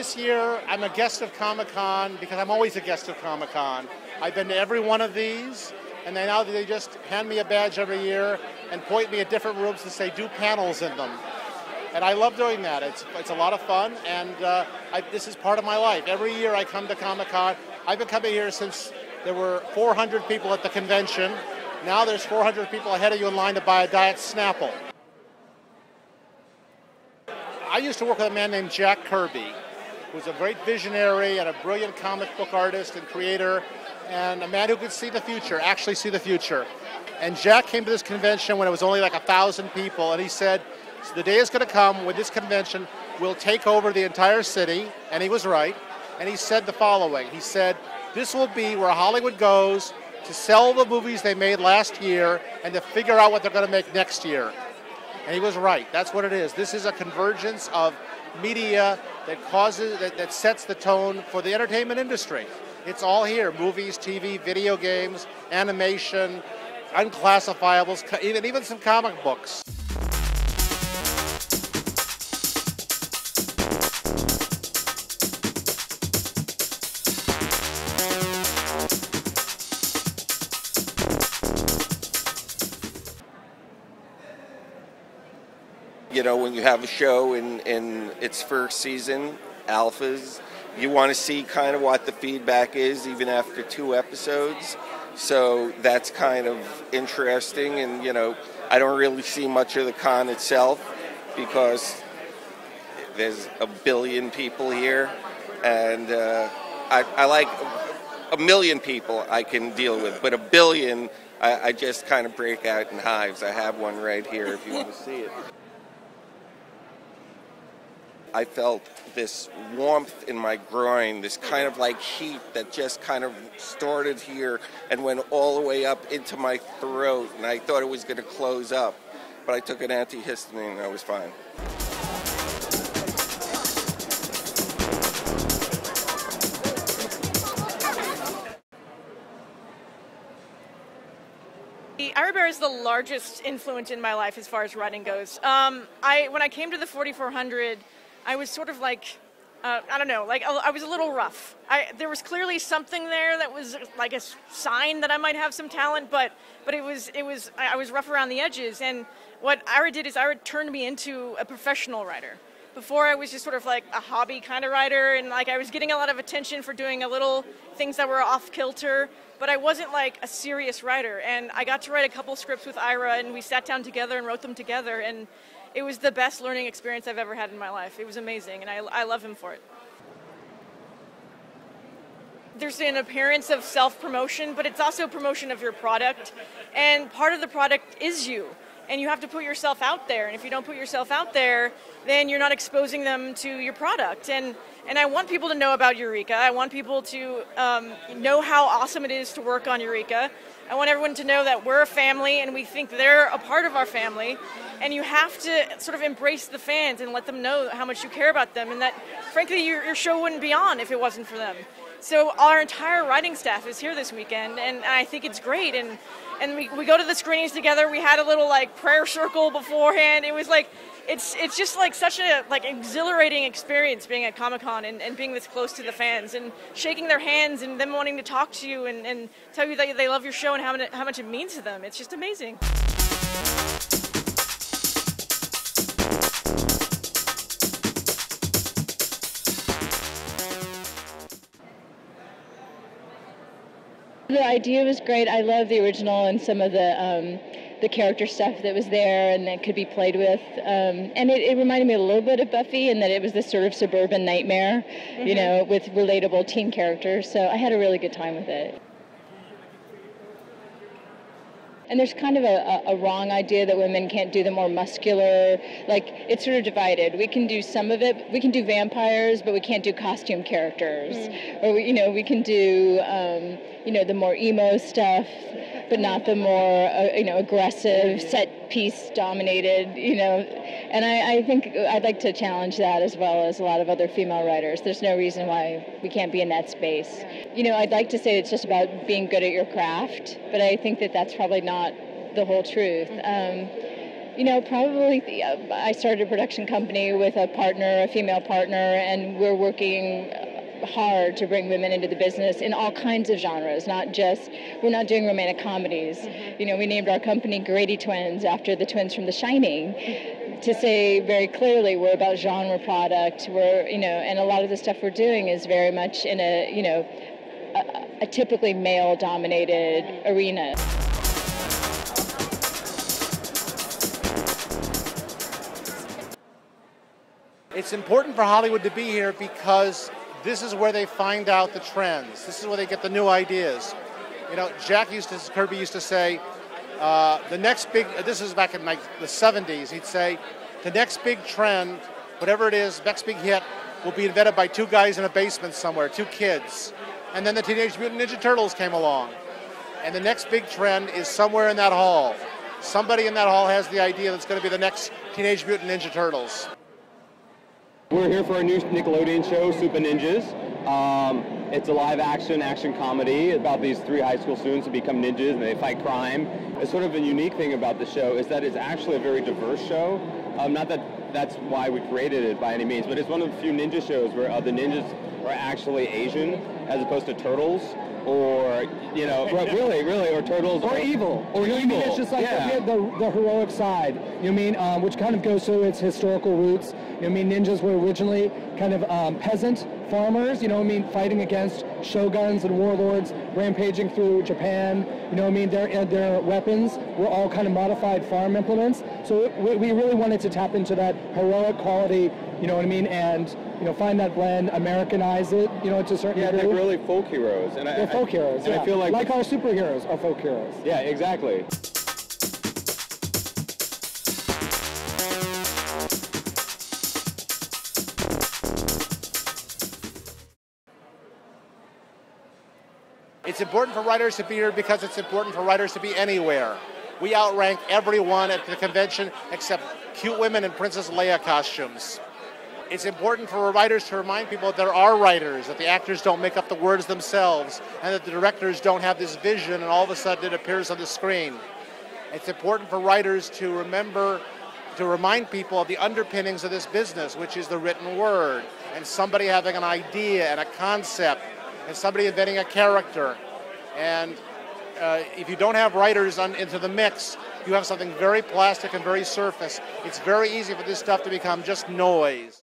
this year, I'm a guest of Comic-Con because I'm always a guest of Comic-Con. I've been to every one of these, and now they just hand me a badge every year and point me at different rooms to say, do panels in them. And I love doing that. It's a lot of fun, and this is part of my life. Every year I come to Comic-Con. I've been coming here since there were 400 people at the convention. Now there's 400 people ahead of you in line to buy a Diet Snapple. I used to work with a man named Jack Kirby, who's a great visionary and a brilliant comic book artist and creator, and a man who could see the future, actually see the future. And Jack came to this convention when it was only like 1,000 people, and he said, the day is going to come when this convention will take over the entire city, and he was right. And he said the following, he said, this will be where Hollywood goes to sell the movies they made last year and to figure out what they're going to make next year. And he was right. That's what it is. This is a convergence of media that sets the tone for the entertainment industry. It's all here. Movies, TV, video games, animation, unclassifiables, even some comic books. You know, when you have a show in its first season, alphas, you want to see kind of what the feedback is even after 2 episodes. So that's kind of interesting. And, you know, I don't really see much of the con itself because there's a billion people here. And I like 1 million people I can deal with, but 1 billion, I just kind of break out in hives. I have one right here if you want to see it. I felt this warmth in my groin, this kind of like heat that just kind of started here and went all the way up into my throat, and I thought it was going to close up, but I took an antihistamine and I was fine. Ira Behr is the largest influence in my life as far as writing goes. When I came to the 4400, I was sort of like, I don't know, like I was a little rough. There was clearly something there that was like a sign that I might have some talent, but I was rough around the edges. And what Ira did is Ira turned me into a professional writer. Before I was just sort of like a hobby kind of writer, and like I was getting a lot of attention for doing a little things that were off kilter, but I wasn't like a serious writer. And I got to write a couple scripts with Ira, and we sat down together and wrote them together, and it was the best learning experience I've ever had in my life. It was amazing, and I love him for it. There's an appearance of self-promotion, but it's also promotion of your product, and part of the product is you. And you have to put yourself out there, and if you don't put yourself out there, then you're not exposing them to your product. And I want people to know about Eureka. I want people to know how awesome it is to work on Eureka. I want everyone to know that we're a family, and we think they're a part of our family. And you have to sort of embrace the fans and let them know how much you care about them, and that, frankly, your show wouldn't be on if it wasn't for them. So our entire writing staff is here this weekend, and I think it's great. And we go to the screenings together. We had a little like prayer circle beforehand. It was like it's just like such a like exhilarating experience being at Comic-Con and being this close to the fans and shaking their hands and them wanting to talk to you and tell you that they love your show and how much it means to them. It's just amazing. The idea was great. I love the original and some of the character stuff that was there and that could be played with. And it reminded me a little bit of Buffy in that it was this sort of suburban nightmare, you know, with relatable teen characters. So I had a really good time with it. And there's kind of a wrong idea that women can't do the more muscular, like, it's sort of divided. We can do some of it. We can do vampires, but we can't do costume characters. Or, we can do, the more emo stuff, but not the more, aggressive, set-piece dominated, And I think I'd like to challenge that as well as a lot of other female writers. There's no reason why we can't be in that space. I'd like to say it's just about being good at your craft, but I think that that's probably not the whole truth. Probably I started a production company with a partner, a female partner, and we're working hard to bring women into the business in all kinds of genres, we're not doing romantic comedies. We named our company Grady Twins after the twins from The Shining to say very clearly we're about genre product. And a lot of the stuff we're doing is very much in a typically male-dominated arena. It's important for Hollywood to be here because this is where they find out the trends. This is where they get the new ideas. Kirby used to say, the next big, this is back in the 70s, he'd say, the next big trend, whatever it is, next big hit, will be invented by two guys in a basement somewhere, two kids. And then the Teenage Mutant Ninja Turtles came along. And the next big trend is somewhere in that hall. Somebody in that hall has the idea that's going to be the next Teenage Mutant Ninja Turtles. We're here for our new Nickelodeon show, Supah Ninjas. It's a live action comedy about these three high school students who become ninjas and they fight crime. It's sort of a unique thing about the show is that it's actually a very diverse show. Not that that's why we created it by any means, but it's one of the few ninja shows where the ninjas are actually Asian as opposed to turtles. Or, really, or turtles. Or evil. Or evil. It's just like the heroic side, which kind of goes to its historical roots. Ninjas were originally kind of peasant farmers, fighting against shoguns and warlords, rampaging through Japan. Their weapons were all kind of modified farm implements. So we really wanted to tap into that heroic quality, and find that blend, Americanize it, to a certain degree. They're really folk heroes. They're folk heroes, and I feel like our superheroes are folk heroes. Yeah, exactly. It's important for writers to be here because it's important for writers to be anywhere. We outrank everyone at the convention except cute women in Princess Leia costumes. It's important for writers to remind people that there are writers, that the actors don't make up the words themselves, and that the directors don't have this vision and all of a sudden it appears on the screen. It's important for writers to remind people of the underpinnings of this business, which is the written word, and somebody having an idea and a concept, and somebody inventing a character. And if you don't have writers into the mix, you have something very plastic and very surface. It's very easy for this stuff to become just noise.